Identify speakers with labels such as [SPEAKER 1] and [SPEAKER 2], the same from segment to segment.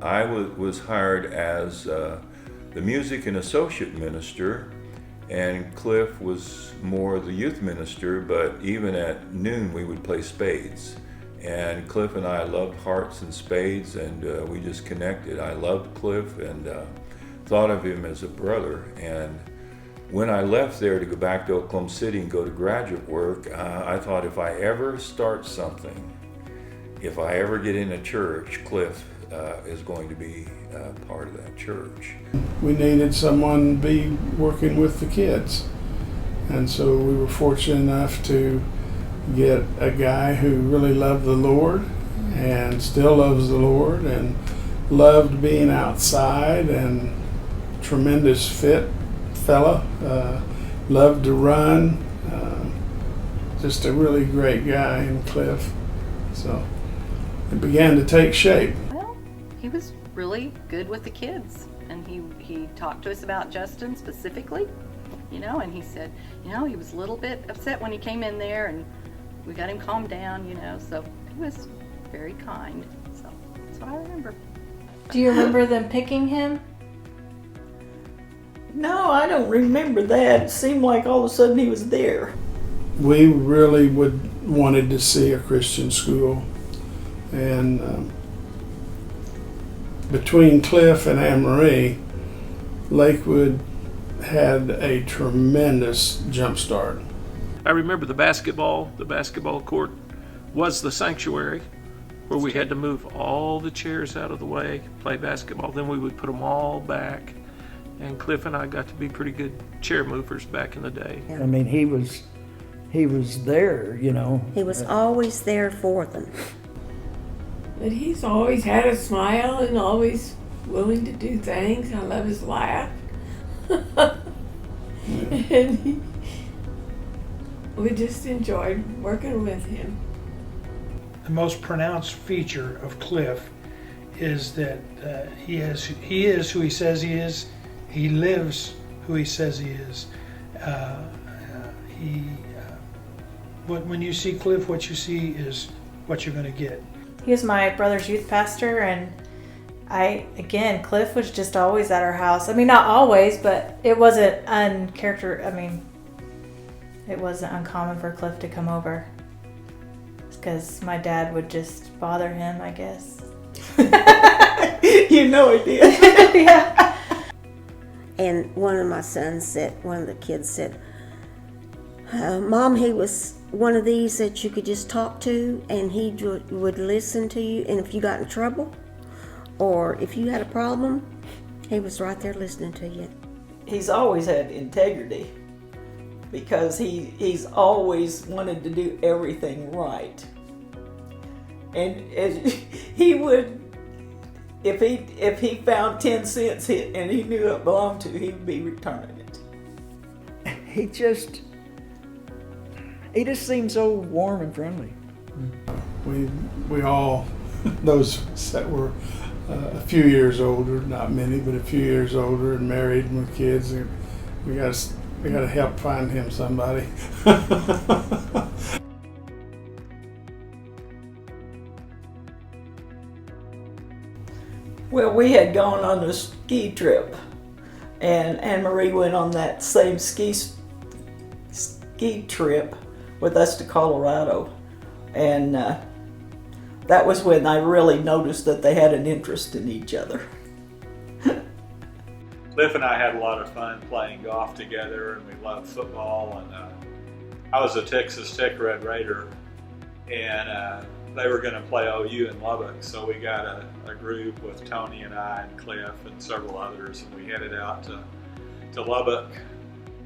[SPEAKER 1] I was hired as the music and associate minister, and Cliff was more the youth minister, but even at noon we would play spades. And Cliff and I loved hearts and spades, and we just connected. I loved Cliff and thought of him as a brother. And when I left there to go back to Oklahoma City and go to graduate work, I thought if I ever start something, if I ever get in a church, Cliff is going to be part of that church.
[SPEAKER 2] We needed someone to be working with the kids. And so we were fortunate enough to get a guy who really loved the Lord and still loves the Lord and loved being outside, and tremendous fit fella, loved to run, just a really great guy in Cliff. So it began to take shape.
[SPEAKER 3] Well, he was really good with the kids, and he talked to us about Justin specifically, and he said, he was a little bit upset when he came in there, and we got him calmed down, so he was very kind. So that's what I remember.
[SPEAKER 4] Do you remember them picking him?
[SPEAKER 5] No, I don't remember that. It seemed like all of a sudden he was there.
[SPEAKER 2] We really wanted to see a Christian school, and between Cliff and Anne Marie, Lakewood had a tremendous jump start.
[SPEAKER 6] I remember the basketball court was the sanctuary where we had to move all the chairs out of the way, play basketball. Then we would put them all back. And Cliff and I got to be pretty good chair movers back in the day.
[SPEAKER 5] I mean, he was there,
[SPEAKER 7] He was always there for them.
[SPEAKER 8] But he's always had a smile and always willing to do things. I love his laugh. And we just enjoyed working with him.
[SPEAKER 9] The most pronounced feature of Cliff is that he is who he says he is. He lives who he says he is. When you see Cliff, what you see is what you're going to get.
[SPEAKER 4] He was my brother's youth pastor, and Cliff was just always at our house. I mean, not always, but it wasn't it wasn't uncommon for Cliff to come over. Because my dad would just bother him, I guess.
[SPEAKER 5] He did.
[SPEAKER 4] Yeah.
[SPEAKER 7] And one of the kids said, Mom, he was one of these that you could just talk to, and he would listen to you, and if you got in trouble or if you had a problem, he was right there listening to you.
[SPEAKER 5] He's always had integrity because he's always wanted to do everything right. And he would, if he found 10 cents and he knew it belonged to, he would be returning it.
[SPEAKER 10] He just seemed so warm and friendly.
[SPEAKER 2] We all, those that were a few years older, not many, but a few years older and married and with kids, and we got to help find him somebody.
[SPEAKER 5] Well, we had gone on a ski trip, and Anne Marie went on that same ski trip with us to Colorado, and that was when I really noticed that they had an interest in each other.
[SPEAKER 11] Cliff and I had a lot of fun playing golf together, and we loved football. And I was a Texas Tech Red Raider, and they were going to play OU in Lubbock, so we got a group with Tony and I and Cliff and several others, and we headed out to Lubbock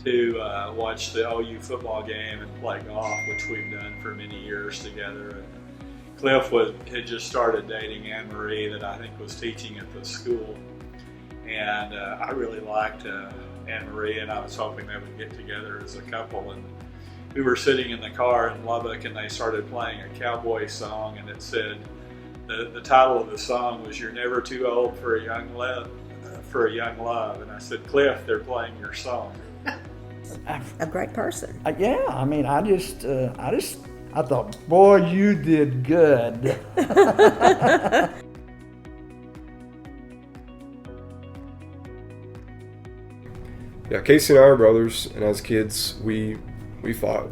[SPEAKER 11] to watch the OU football game and play golf, which we've done for many years together. And Cliff had just started dating Anne Marie that I think was teaching at the school, and I really liked Anne Marie, and I was hoping they would get together as a couple. And we were sitting in the car in Lubbock, and they started playing a cowboy song, and it said, the title of the song was "You're Never Too Old for a Young Love." And I said, Cliff, they're playing your song.
[SPEAKER 7] A great person.
[SPEAKER 10] Yeah, I mean, I thought, boy, you did good.
[SPEAKER 12] Yeah, Casey and I are brothers, and as kids, we fought.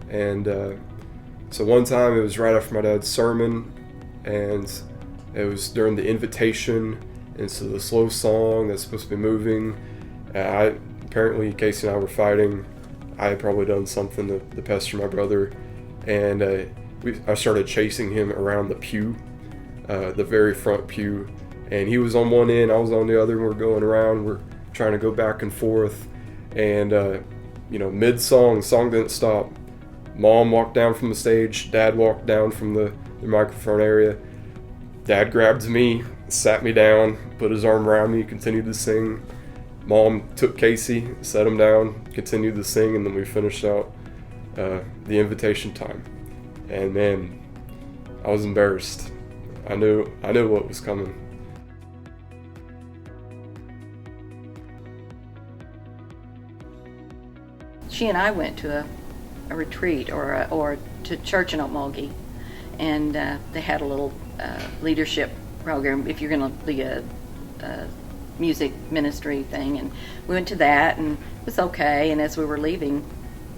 [SPEAKER 12] And so one time, it was right after my dad's sermon, and it was during the invitation, and so the slow song that's supposed to be moving. Apparently, Casey and I were fighting. I had probably done something to pester my brother, and I started chasing him around the pew, the very front pew, and he was on one end, I was on the other, and we're going around, we're trying to go back and forth, and mid-song, the song didn't stop. Mom walked down from the stage, Dad walked down from the microphone area. Dad grabbed me, sat me down, put his arm around me, continued to sing. Mom took Casey, set him down, continued to sing, and then we finished out the invitation time. And man, I was embarrassed. I knew what was coming.
[SPEAKER 3] She and I went to a retreat or to church in Okmulgee, and they had a little leadership program if you're going to be a music ministry thing, and we went to that, and it was okay. And as we were leaving,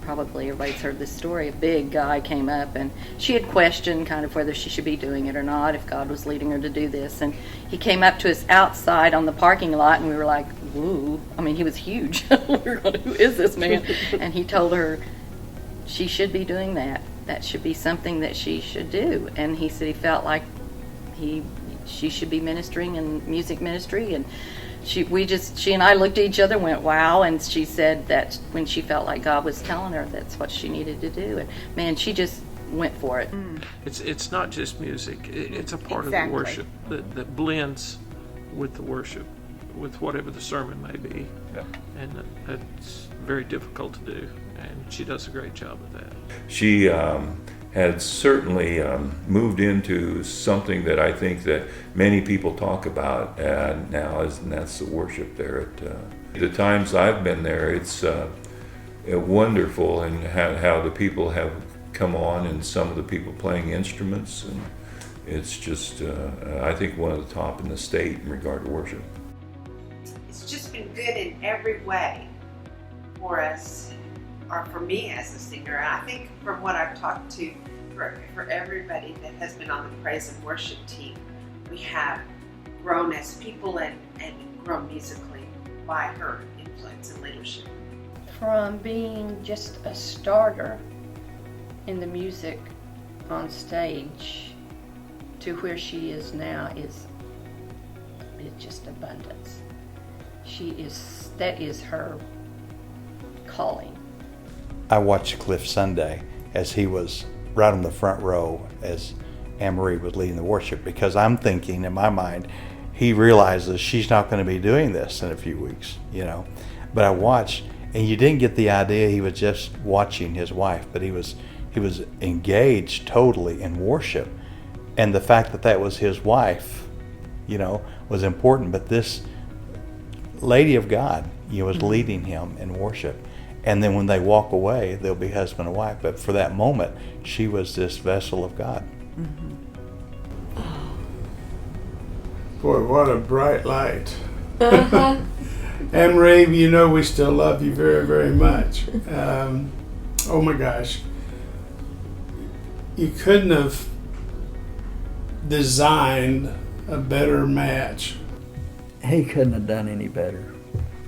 [SPEAKER 3] probably everybody's heard this story, a big guy came up, and she had questioned kind of whether she should be doing it or not, if God was leading her to do this. And he came up to us outside on the parking lot, and we were like, ooh, I mean, he was huge. We were going, who is this man? And he told her she should be doing that. That should be something that she should do. And he said he felt like she should be ministering in music ministry. And she and I looked at each other and went, wow. And she said that when she felt like God was telling her that's what she needed to do. And man, she just went for it.
[SPEAKER 6] It's not just music. It's a part of the worship that blends with the worship, with whatever the sermon may be.
[SPEAKER 1] Yeah.
[SPEAKER 6] And it's very difficult to do. And she does a great job of that.
[SPEAKER 1] She had certainly moved into something that I think that many people talk about now, and that's the worship there. At the times I've been there, it's wonderful, and how the people have come on, and some of the people playing instruments, and it's just I think one of the top in the state in regard to worship.
[SPEAKER 13] It's just been good in every way for us, or for me as a singer. And I think from what I've talked to, for everybody that has been on the praise and worship team, we have grown as people and grown musically by her influence and leadership.
[SPEAKER 14] From being just a starter in the music on stage to where she is now is just abundance. That is her calling.
[SPEAKER 15] I watched Cliff Sunday as he was right on the front row as Anne-Marie was leading the worship, because I'm thinking in my mind, he realizes she's not going to be doing this in a few weeks, But I watched, and you didn't get the idea he was just watching his wife, but he was engaged totally in worship. And the fact that was his wife, was important. But this lady of God, was leading him in worship. And then when they walk away, they'll be husband and wife. But for that moment, she was this vessel of God.
[SPEAKER 2] Mm-hmm. Boy, what a bright light. Anne-Marie, we still love you very, very much. Oh my gosh. You couldn't have designed a better match.
[SPEAKER 10] He couldn't have done any better.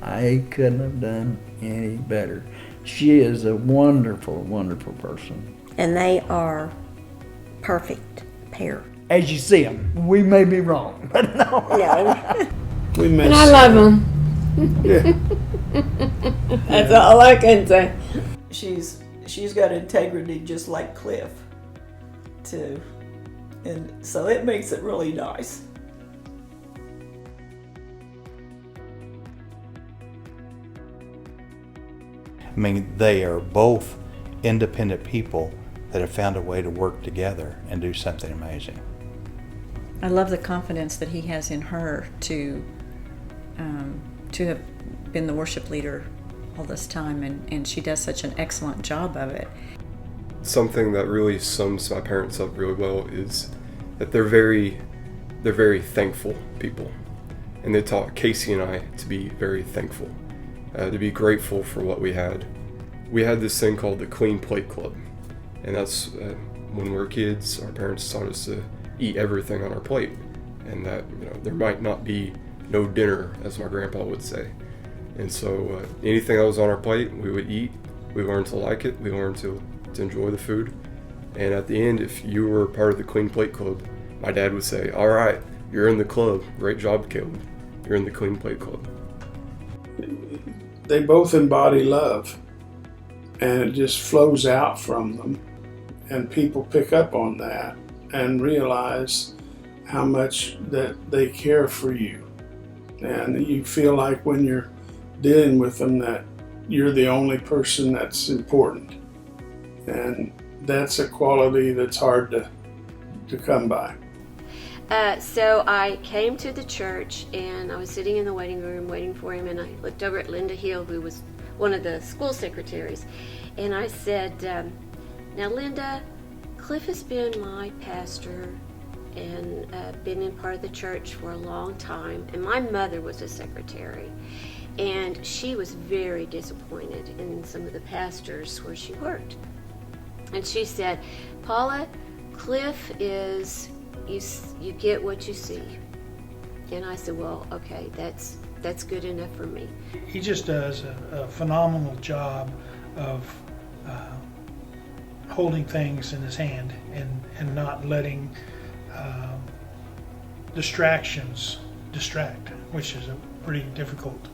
[SPEAKER 10] I couldn't have done any better. She is a wonderful, wonderful person.
[SPEAKER 7] And they are perfect pair.
[SPEAKER 10] As you see them, we may be wrong, but no.
[SPEAKER 2] We miss
[SPEAKER 8] and I love them.
[SPEAKER 2] Yeah.
[SPEAKER 8] That's all I can say.
[SPEAKER 5] She's got integrity just like Cliff, too. And so it makes it really nice.
[SPEAKER 15] I mean, they are both independent people that have found a way to work together and do something amazing.
[SPEAKER 16] I love the confidence that he has in her to have been the worship leader all this time, and she does such an excellent job of it.
[SPEAKER 12] Something that really sums my parents up really well is that they're very thankful people, and they taught Casey and I to be very thankful. to be grateful for what we had. We had this thing called the Clean Plate Club, and that's when we were kids, our parents taught us to eat everything on our plate, and that there might not be no dinner, as my grandpa would say. And so anything that was on our plate, we would eat. We learned to like it. We learned to enjoy the food. And at the end, if you were part of the Clean Plate Club, my dad would say, "All right, you're in the club. Great job, Caleb. You're in the Clean Plate Club."
[SPEAKER 2] They both embody love, and it just flows out from them. And people pick up on that and realize how much that they care for you. And you feel like when you're dealing with them that you're the only person that's important. And that's a quality that's hard to come by.
[SPEAKER 17] So I came to the church, and I was sitting in the waiting room waiting for him, and I looked over at Linda Hill, who was one of the school secretaries, and I said, "Now Linda, Cliff has been my pastor and been in part of the church for a long time, and my mother was a secretary, and she was very disappointed in some of the pastors where she worked." And she said, "Paula, Cliff is, you get what you see." And I said, "Well, okay, that's good enough for me."
[SPEAKER 9] He just does a phenomenal job of holding things in his hand and not letting distractions distract, which is a pretty difficult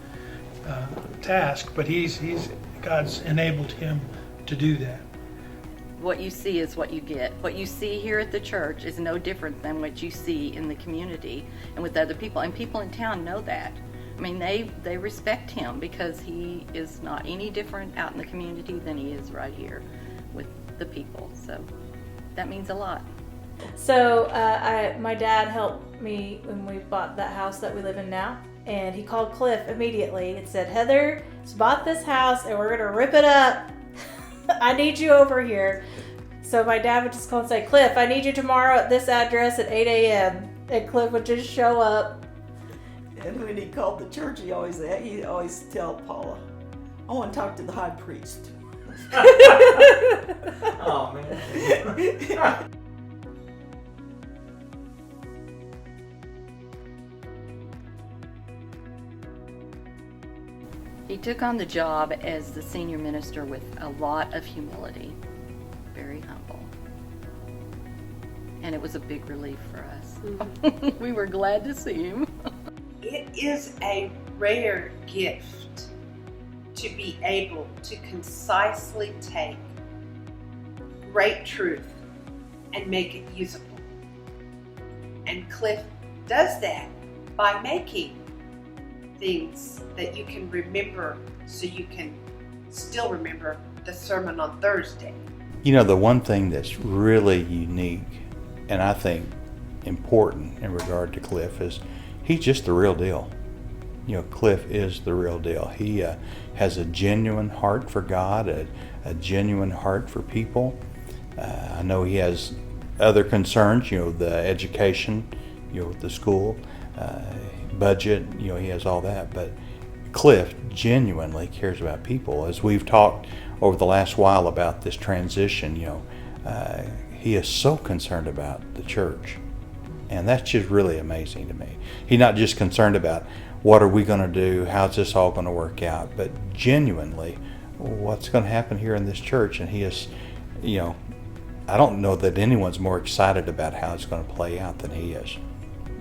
[SPEAKER 9] task, but God's enabled him to do that.
[SPEAKER 3] What you see is what you get. What you see here at the church is no different than what you see in the community and with other people. And people in town know that. I mean, they respect him because he is not any different out in the community than he is right here with the people. So that means a lot.
[SPEAKER 4] So my dad helped me when we bought that house that we live in now, and he called Cliff immediately and said, "Heather just bought this house and we're gonna rip it up. I need you over here." So my dad would just call and say, "Cliff, I need you tomorrow at this address at 8 a.m. And Cliff would just show up.
[SPEAKER 5] And when he called the church, he always tell Paula, "I want to talk to the high priest."
[SPEAKER 11] Oh man.
[SPEAKER 3] He took on the job as the senior minister with a lot of humility, very humble. And it was a big relief for us. Mm-hmm. We were glad to see him.
[SPEAKER 13] It is a rare gift to be able to concisely take great truth and make it usable. And Cliff does that by making things that you can remember so you can still remember the sermon on Thursday.
[SPEAKER 15] You know, the one thing that's really unique and I think important in regard to Cliff is he's just the real deal. You know, Cliff is the real deal. He has a genuine heart for God, a genuine heart for people. I know he has other concerns, you know, the education, you know, the school, budget, you know, he has all that. But Cliff genuinely cares about people. As we've talked over the last while about this transition, you know, he is so concerned about the church. And that's just really amazing to me. He's not just concerned about what are we going to do, how's this all going to work out, but genuinely what's going to happen here in this church. And he is, you know, I don't know that anyone's more excited about how it's going to play out than he is.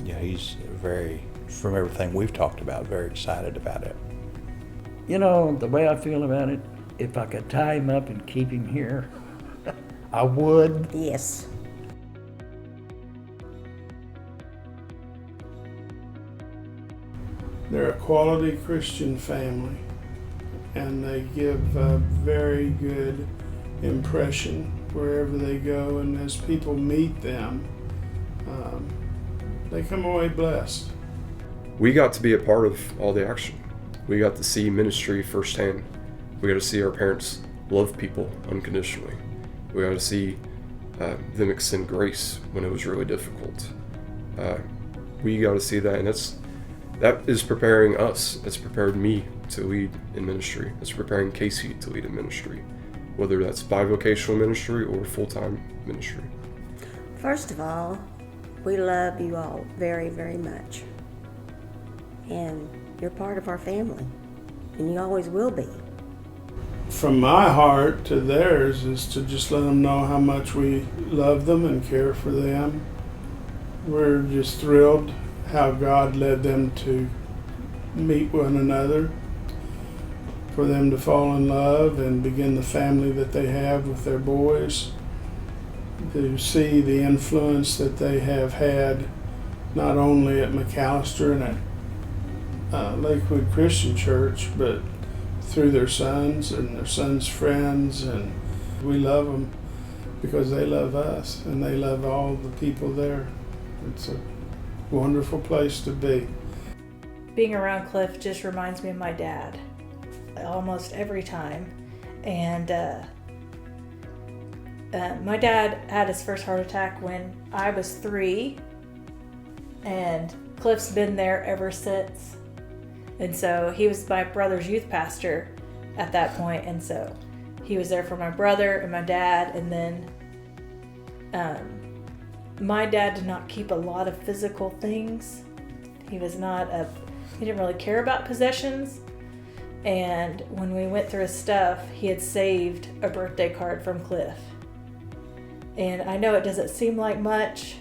[SPEAKER 15] You know, he's very, from everything we've talked about, very excited about it.
[SPEAKER 10] You know, the way I feel about it, if I could tie him up and keep him here, I would.
[SPEAKER 7] Yes.
[SPEAKER 2] They're a quality Christian family, and they give a very good impression wherever they go, and as people meet them, they come away blessed.
[SPEAKER 12] We got to be a part of all the action. We got to see ministry firsthand. We got to see our parents love people unconditionally. We got to see them extend grace when it was really difficult. We got to see that, and that is preparing us. It's prepared me to lead in ministry, that's preparing Casey to lead in ministry, whether that's bivocational ministry or full-time ministry?
[SPEAKER 7] First of all, we love you all very, very much. And you're part of our family, and you always will be.
[SPEAKER 2] From my heart to theirs is to just let them know how much we love them and care for them. We're just thrilled how God led them to meet one another, for them to fall in love and begin the family that they have with their boys, to see the influence that they have had not only at McAllister and at Lakewood Christian Church, but through their sons and their sons' friends. And we love them because they love us and they love all the people there. It's a wonderful place to be.
[SPEAKER 4] Being around Cliff just reminds me of my dad almost every time. And my dad had his first heart attack when I was 3, and Cliff's been there ever since. And so he was my brother's youth pastor at that point, and so he was there for my brother and my dad. And then my dad did not keep a lot of physical things. He didn't really care about possessions. And when we went through his stuff, he had saved a birthday card from Cliff. And I know it doesn't seem like much,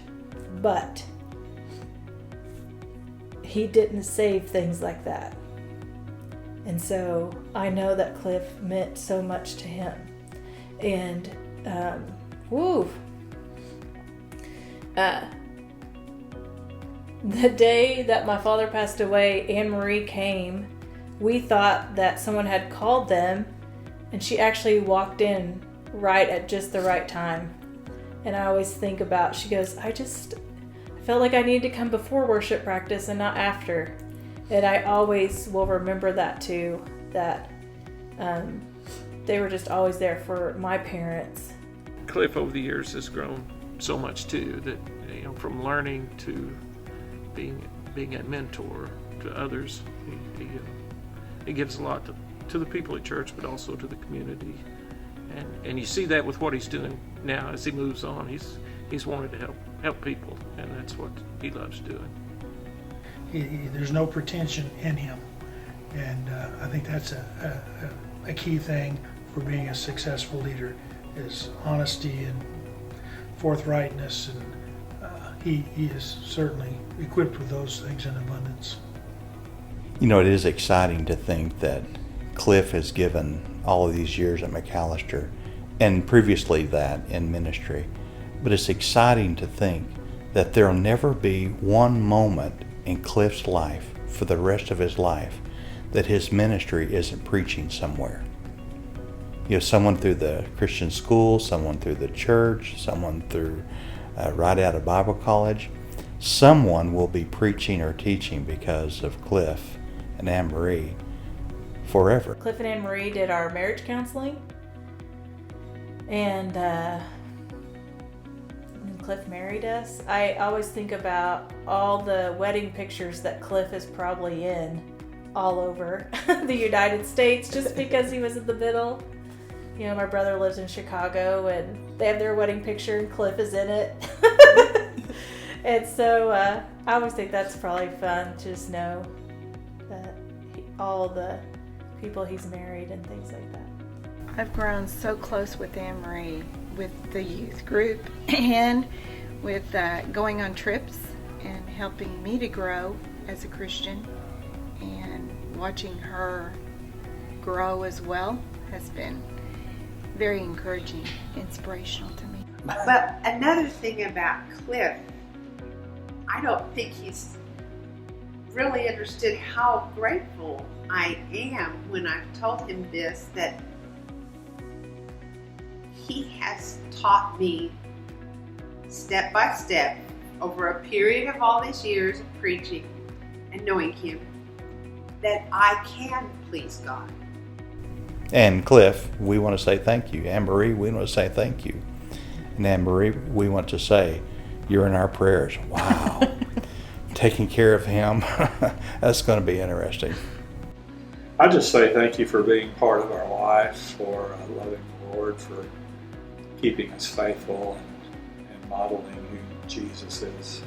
[SPEAKER 4] but he didn't save things like that. And so I know that Cliff meant so much to him. And, the day that my father passed away, Anne Marie came. We thought that someone had called them, and she actually walked in right at just the right time. And I always think about, she goes, I felt like I needed to come before worship practice and not after. And I always will remember that too, that they were just always there for my parents.
[SPEAKER 6] Cliff over the years has grown so much too, that from learning to being a mentor to others, he gives a lot to the people at church, but also to the community. And you see that with what he's doing now as he moves on. He's wanted to help people, and that's what he loves doing.
[SPEAKER 9] There's no pretension in him, and I think that's a key thing for being a successful leader, is honesty and forthrightness, and he is certainly equipped with those things in abundance.
[SPEAKER 15] It is exciting to think that Cliff has given all of these years at McAllister, and previously that in ministry. But it's exciting to think that there'll never be one moment in Cliff's life for the rest of his life that his ministry isn't preaching somewhere. Someone through the Christian school, someone through the church, someone through right out of Bible college. Someone will be preaching or teaching because of Cliff and Anne Marie forever.
[SPEAKER 4] Cliff and Anne Marie did our marriage counseling, and Cliff married us. I always think about all the wedding pictures that Cliff is probably in all over the United States, just because he was in the middle. My brother lives in Chicago, and they have their wedding picture, and Cliff is in it. And so I always think that's probably fun to just know that all the people he's married and things like that.
[SPEAKER 18] I've grown so close with Anne Marie, with the youth group, and with going on trips and helping me to grow as a Christian, and watching her grow as well has been very encouraging, inspirational to me.
[SPEAKER 13] But another thing about Cliff, I don't think he's really understood how grateful I am when I've told him this, that he has taught me step by step over a period of all these years of preaching and knowing him that I can please God.
[SPEAKER 15] And Cliff, we want to say thank you. Anne Marie, we want to say thank you. And Anne Marie, we want to say, you're in our prayers. Wow. Taking care of him, that's going to be interesting.
[SPEAKER 11] I just say thank you for being part of our life, for loving the Lord, for keeping us faithful and modeling who Jesus is.